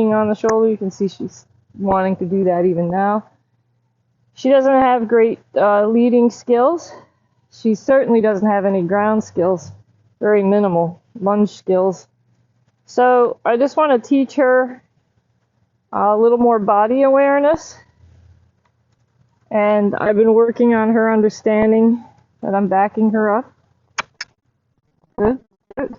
on the shoulder. You can see she's wanting to do that even now. She doesn't have great leading skills. She certainly doesn't have any ground skills, very minimal lunge skills. So I just want to teach her a little more body awareness. And I've been working on her understanding that I'm backing her up. Good, good.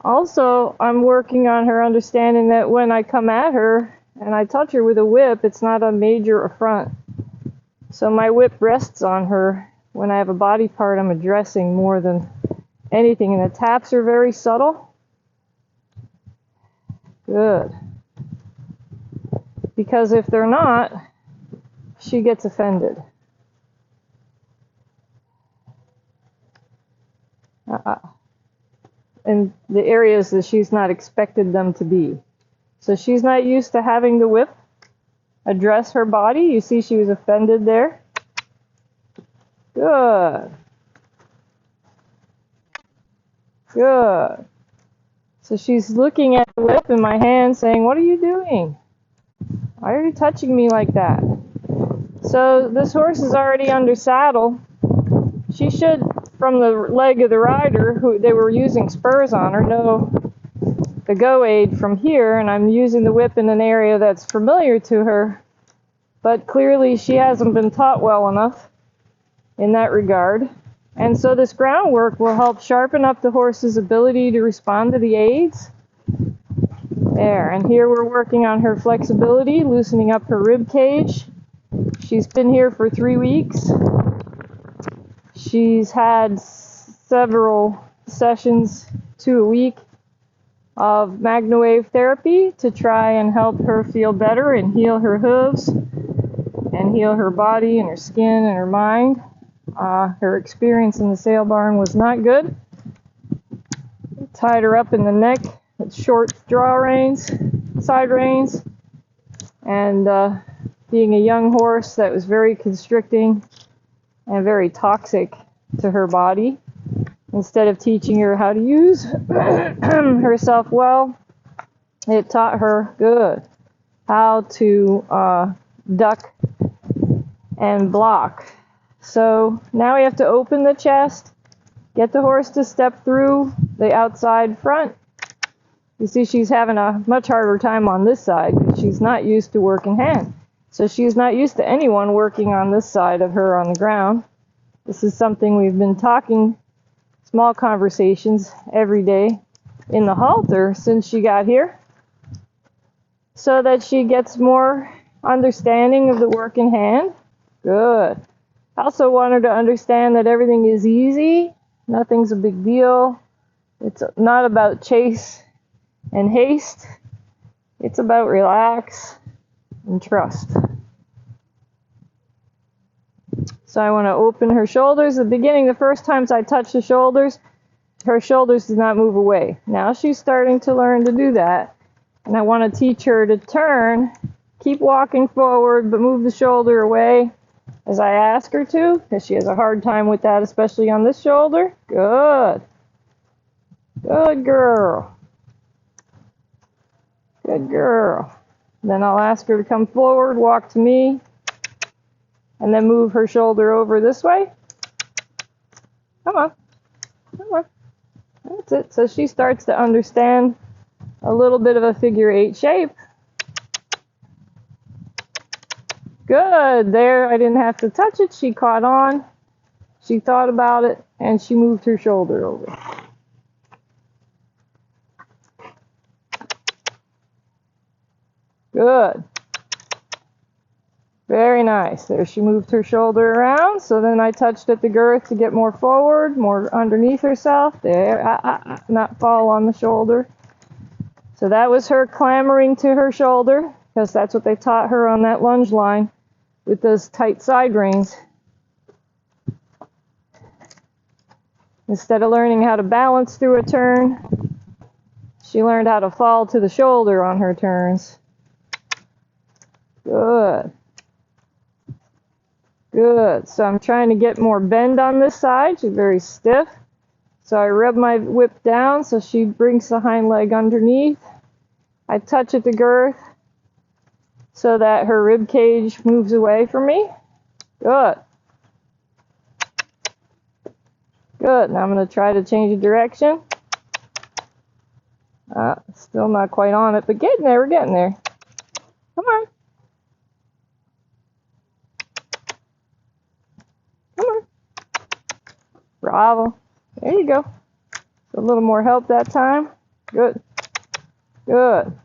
Also, I'm working on her understanding that when I come at her and I touch her with a whip, it's not a major affront. So my whip rests on her when I have a body part I'm addressing more than anything. And the taps are very subtle. Good. Because if they're not, she gets offended. In the areas that she's not expected them to be. So she's not used to having the whip address her body. You see she was offended there. Good. Good. So she's looking at the whip in my hand saying, "What are you doing? Why are you touching me like that?" So this horse is already under saddle. She should, from the leg of the rider, who they were using spurs on her, know the go aid from here, and I'm using the whip in an area that's familiar to her, but clearly she hasn't been taught well enough in that regard. And so this groundwork will help sharpen up the horse's ability to respond to the aids. There, and here we're working on her flexibility, loosening up her rib cage. She's been here for 3 weeks. She's had several sessions, 2 a week, of MagnaWave therapy to try and help her feel better and heal her hooves and heal her body and her skin and her mind. Her experience in the sale barn was not good. Tied her up in the neck with short draw reins, side reins, and being a young horse, that was very constricting and very toxic to her body. Instead of teaching her how to use herself well, it taught her how to duck and block. So now we have to open the chest, get the horse to step through the outside front. You see she's having a much harder time on this side because she's not used to working hand. So she's not used to anyone working on this side of her on the ground. This is something we've been talking, small conversations every day in the halter since she got here, so that she gets more understanding of the work in hand. Good. I also want her to understand that everything is easy. Nothing's a big deal. It's not about chase and haste. It's about relax and trust. So I want to open her shoulders. At the beginning, the first times I touched the shoulders, her shoulders did not move away. Now she's starting to learn to do that. And I want to teach her to turn, keep walking forward, but move the shoulder away as I ask her to, because she has a hard time with that, especially on this shoulder. Good. Good girl. Good girl. Then I'll ask her to come forward, walk to me, and then move her shoulder over this way. Come on. Come on. That's it. So she starts to understand a little bit of a figure 8 shape. Good. There, I didn't have to touch it. She caught on. She thought about it, and she moved her shoulder over. Good. Very nice. There, she moved her shoulder around. So then I touched at the girth to get more forward, more underneath herself. There, not fall on the shoulder. So that was her clamoring to her shoulder, because that's what they taught her on that lunge line with those tight side reins. Instead of learning how to balance through a turn, she learned how to fall to the shoulder on her turns. Good. Good. So I'm trying to get more bend on this side. She's very stiff. So I rub my whip down so she brings the hind leg underneath. I touch at the girth so that her rib cage moves away from me. Good. Good. Now I'm going to try to change the direction. Still not quite on it, but getting there. We're getting there. Come on. Come on. Bravo. There you go. A little more help that time. Good. Good.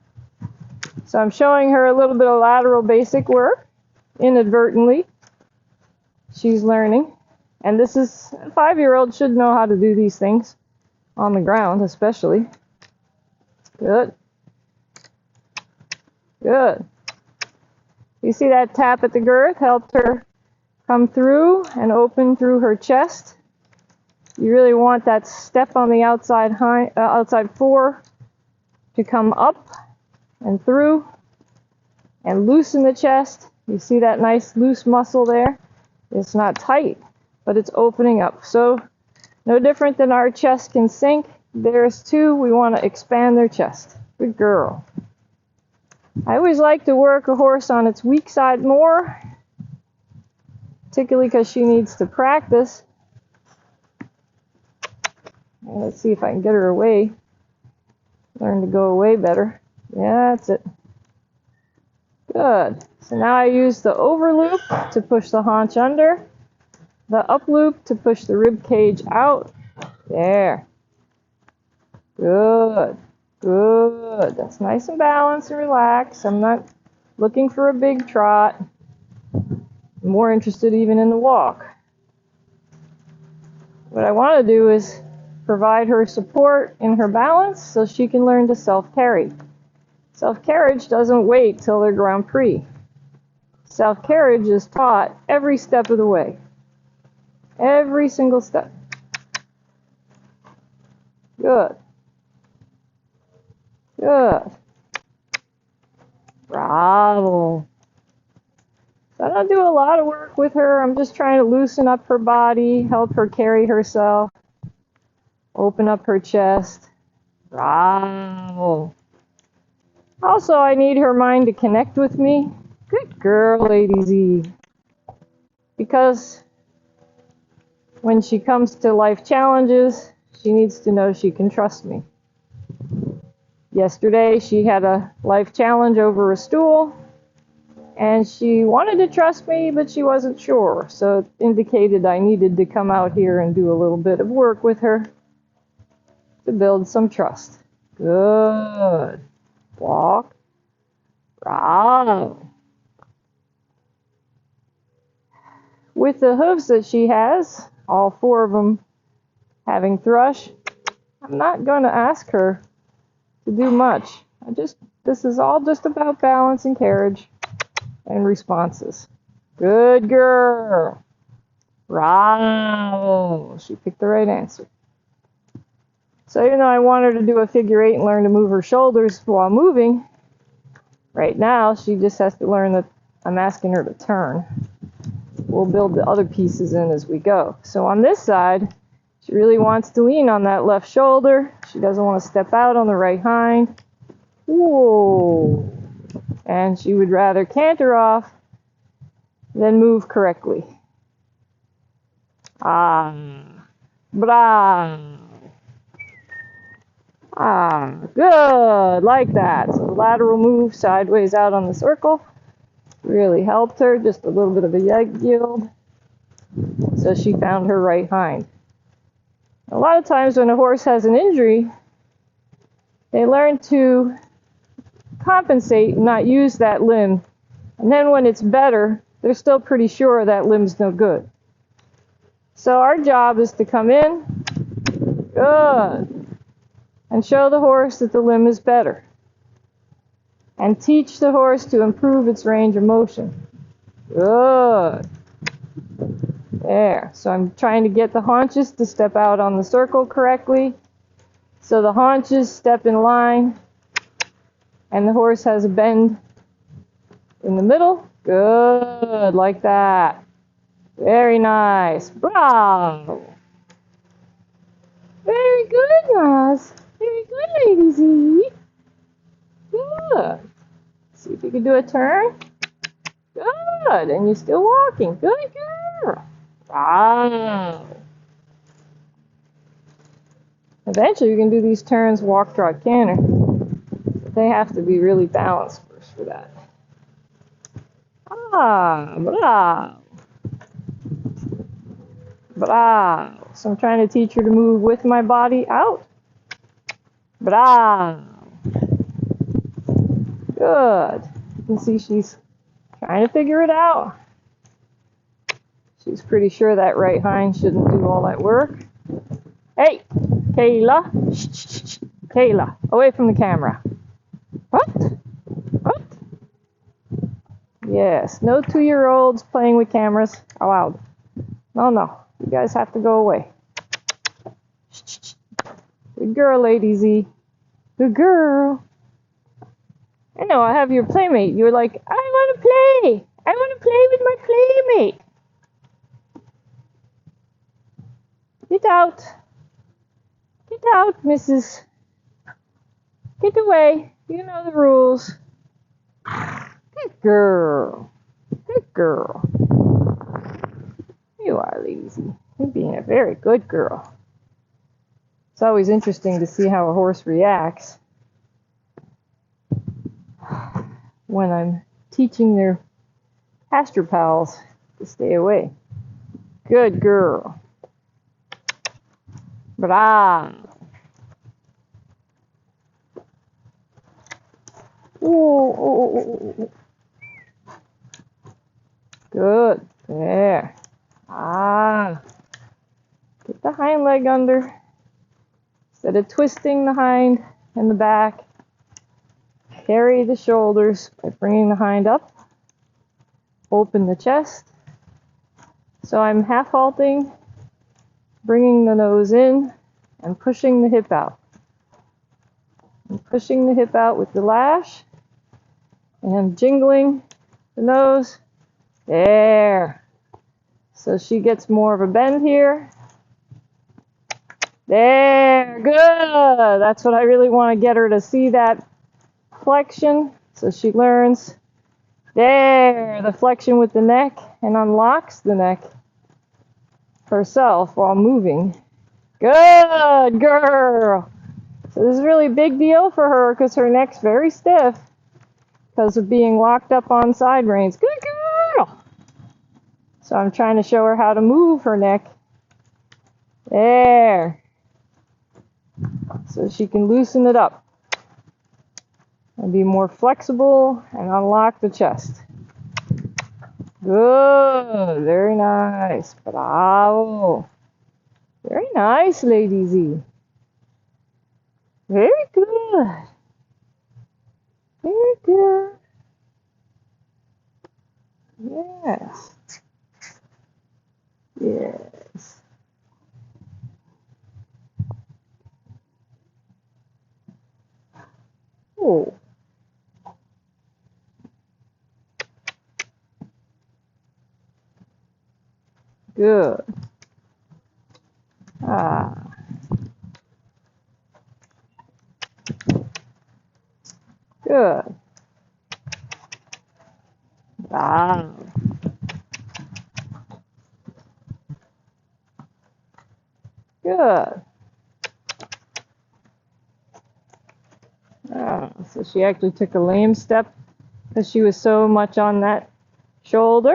So I'm showing her a little bit of lateral basic work inadvertently. She's learning. And this is, a 5-year-old should know how to do these things on the ground, especially. Good. Good. You see that tap at the girth helped her come through and open through her chest. You really want that step on the outside outside 4 to come up and through and loosen the chest. You see that nice loose muscle there? It's not tight, but it's opening up. So no different than our chest can sink. There's 2. We want to expand their chest. Good girl. I always like to work a horse on its weak side more, particularly because she needs to practice. Let's see if I can get her away. Learn to go away better. Yeah, that's it. Good. So now I use the over loop to push the haunch under, the up loop to push the rib cage out. There. Good. Good. That's nice and balanced and relaxed. I'm not looking for a big trot. I'm more interested even in the walk. What I want to do is provide her support in her balance so she can learn to self-carry. Self-carriage doesn't wait till their Grand Prix. Self-carriage is taught every step of the way. Every single step. Good. Good. Bravo. So I don't do a lot of work with her. I'm just trying to loosen up her body, help her carry herself, open up her chest. Bravo. Also, I need her mind to connect with me. Good girl, Lady Z. Because when she comes to life challenges, she needs to know she can trust me. Yesterday, she had a life challenge over a stool, and she wanted to trust me, but she wasn't sure. So it indicated I needed to come out here and do a little bit of work with her to build some trust. Good. Walk. Bravo. With the hooves that she has, all 4 of them having thrush, I'm not going to ask her to do much. This is all just about balance and carriage and responses. Good girl. Bravo. She picked the right answer. So, I want her to do a figure 8 and learn to move her shoulders while moving. Right now, she just has to learn that I'm asking her to turn. We'll build the other pieces in as we go. So on this side, she really wants to lean on that left shoulder. She doesn't want to step out on the right hind. Whoa. And she would rather canter off than move correctly. Bravo. Good, like that. So the lateral move sideways out on the circle really helped her. Just a little bit of a leg yield. So she found her right hind. A lot of times when a horse has an injury, they learn to compensate and not use that limb. And then when it's better, they're still pretty sure that limb's no good. So our job is to come in, good, and show the horse that the limb is better. And teach the horse to improve its range of motion. Good. There. So I'm trying to get the haunches to step out on the circle correctly. So the haunches step in line. And the horse has a bend in the middle. Good. Like that. Very nice. Bravo. Very good, Naz. Very good, Lady Z. Good. See if you can do a turn. Good. And you're still walking. Good girl. Wow. Eventually you can do these turns walk, trot, canter. But they have to be really balanced first for that. Ah, bravo. Bravo. So I'm trying to teach her to move with my body out. Bravo. Good. You can see she's trying to figure it out. She's pretty sure that right hind shouldn't do all that work. Hey, Kayla. Shh, shh, shh. Kayla, away from the camera. What? What? Yes, no 2-year-olds playing with cameras allowed. No, no. You guys have to go away. Shh, shh, shh. Good girl, Lady Z. Good girl. I know, I have your playmate. You're like, I want to play. I want to play with my playmate. Get out. Get out, Mrs. Get away. You know the rules. Good girl. Good girl. You are, Lady Z. You're being a very good girl. It's always interesting to see how a horse reacts when I'm teaching their pasture pals to stay away. Good girl. Bravo. Ooh. Good. There. Ah. Get the hind leg under. Instead of twisting the hind and the back, carry the shoulders by bringing the hind up. Open the chest. So I'm half halting, bringing the nose in, and pushing the hip out. And pushing the hip out with the lash, and jingling the nose. There. So she gets more of a bend here. There. Good. That's what I really want to get her to see, that flexion. So she learns. There. The flexion with the neck, and unlocks the neck herself while moving. Good girl. So this is a really big deal for her because her neck's very stiff because of being locked up on side reins. Good girl. So I'm trying to show her how to move her neck. There. So she can loosen it up and be more flexible and unlock the chest. Good. Very nice. Bravo. Very nice, Lady Z. Very good. Very good. Yes. Yes. Oh. Good. Ah. Good. Ah. Good. Ah. So she actually took a lame step because she was so much on that shoulder.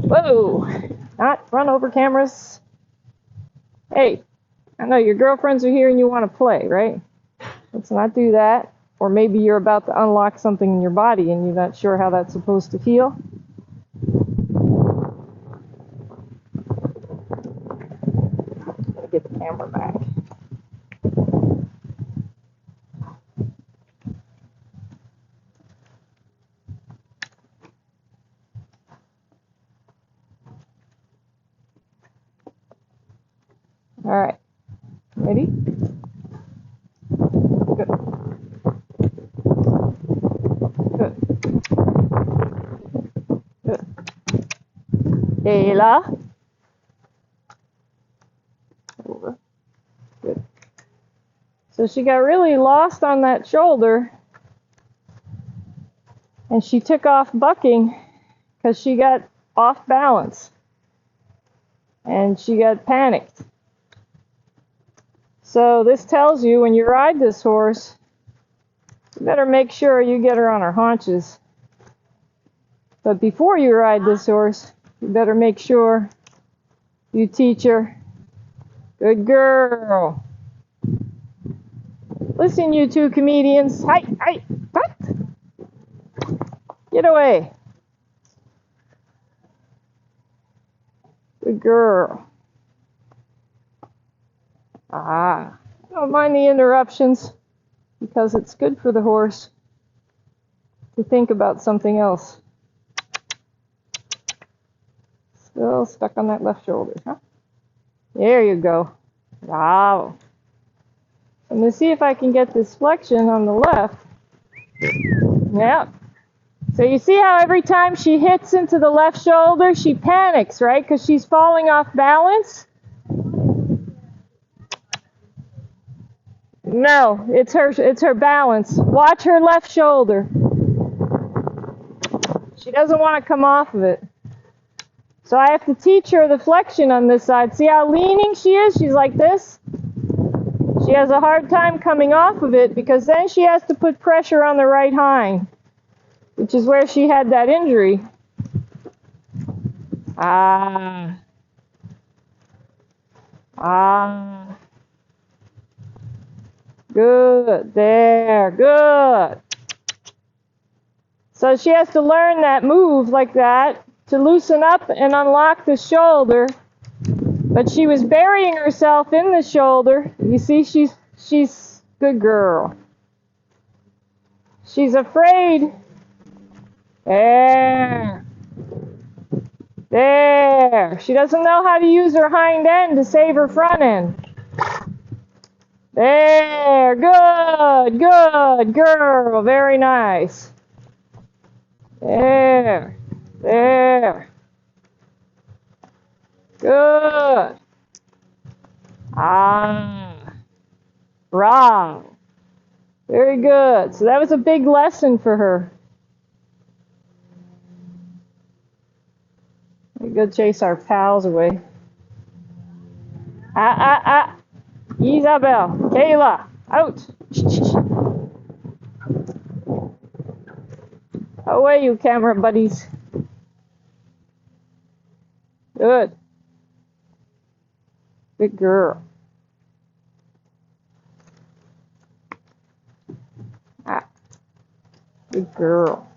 Whoa. Not run over cameras. Hey, I know your girlfriends are here and you want to play, right? Let's not do that. Or maybe you're about to unlock something in your body and you're not sure how that's supposed to feel. Get the camera back. All right. Ready? Good. Good. Good. Kayla. Over. Good. So she got really lost on that shoulder, and she took off bucking because she got off balance and she got panicked. So this tells you when you ride this horse, you better make sure you get her on her haunches. But before you ride this horse, you better make sure you teach her. Good girl. Listen, you two comedians. Hi, what? Get away. Good girl. Don't mind the interruptions because it's good for the horse to think about something else. Still stuck on that left shoulder, huh? There you go. Wow. I'm going to see if I can get this flexion on the left. Yep. So you see how every time she hits into the left shoulder, she panics, right? Because she's falling off balance? No, it's her balance. Watch her left shoulder. She doesn't want to come off of it. So I have to teach her the flexion on this side. See how leaning she is? She's like this. She has a hard time coming off of it because then she has to put pressure on the right hind, which is where she had that injury. Good. There. Good. So she has to learn that move like that to loosen up and unlock the shoulder. But she was burying herself in the shoulder. You see, she's good girl. She's afraid. There. There. She doesn't know how to use her hind end to save her front end. There. Good. Good girl. Very nice. There. There. Good. Wrong. Very good. So that was a big lesson for her. We go chase our pals away. Isabel, Kayla, out. Away, you camera buddies. Good. Good girl. Good girl.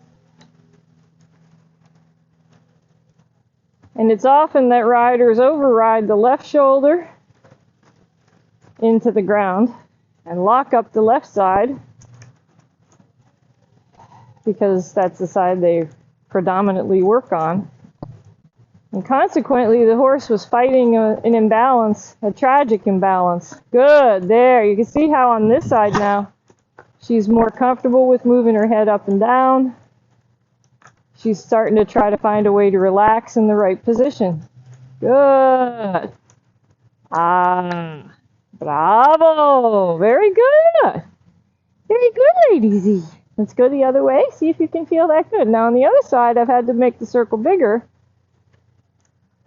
And it's often that riders override the left shoulder into the ground and lock up the left side because that's the side they predominantly work on. And consequently, the horse was fighting an imbalance, a tragic imbalance. Good, there. You can see how on this side now, she's more comfortable with moving her head up and down. She's starting to try to find a way to relax in the right position. Good. Bravo. Very good. Very good, Lady Z. Let's go the other way. See if you can feel that good. Now on the other side, I've had to make the circle bigger.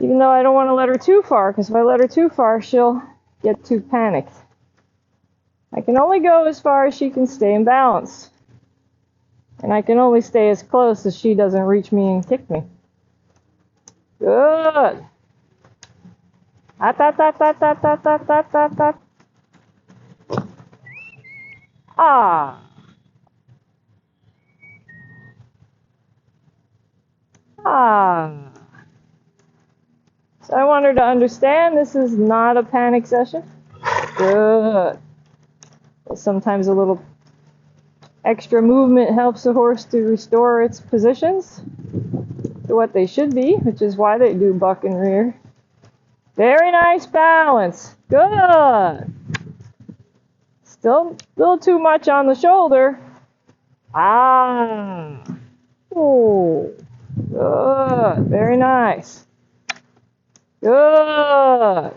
Even though I don't want to let her too far, because if I let her too far, she'll get too panicked. I can only go as far as she can stay in balance. And I can only stay as close as she doesn't reach me and kick me. Good. So I want her to understand this is not a panic session. Good. Sometimes a little extra movement helps the horse to restore its positions to what they should be, which is why they do buck and rear. Very nice balance. Good. Still a little too much on the shoulder. Oh. Good. Very nice. Good.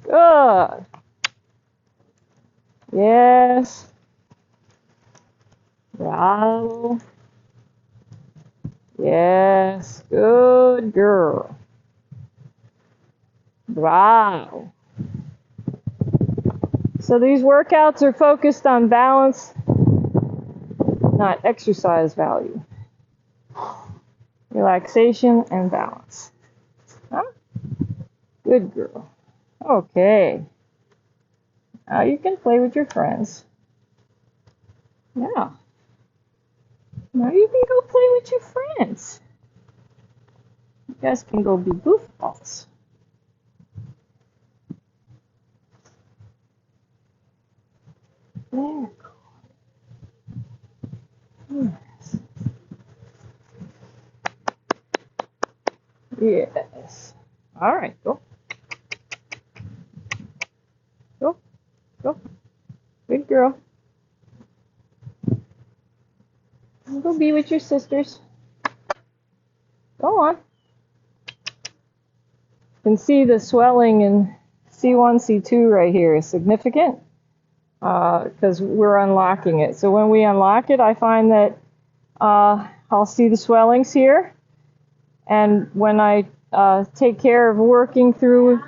Good. Yes. Bravo. Yes. Good girl. Bravo. So these workouts are focused on balance, not exercise value. Relaxation and balance. Huh? Good girl. Okay. Now you can play with your friends. Yeah. Now you can go play with your friends. You guys can go be goofballs. There. Yes. Yes. All right. Go. Go. Go. Good girl. Go be with your sisters. Go on. You can see the swelling in C1, C2 right here is significant because we're unlocking it. So when we unlock it, I find that I'll see the swellings here. And when I take care of working through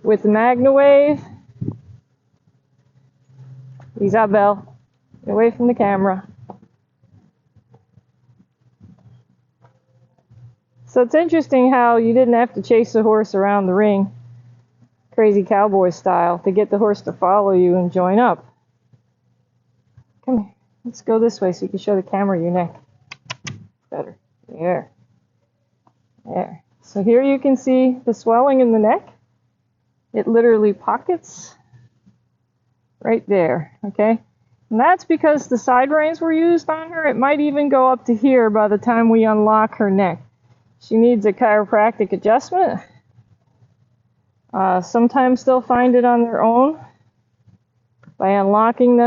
with the MagnaWave, Isabel, get away from the camera. So it's interesting how you didn't have to chase the horse around the ring, crazy cowboy style, to get the horse to follow you and join up. Come here. Let's go this way so you can show the camera your neck better. There. There. So here you can see the swelling in the neck. It literally pockets right there, okay? And that's because the side reins were used on her. It might even go up to here by the time we unlock her neck. She needs a chiropractic adjustment. Sometimes they'll find it on their own by unlocking them.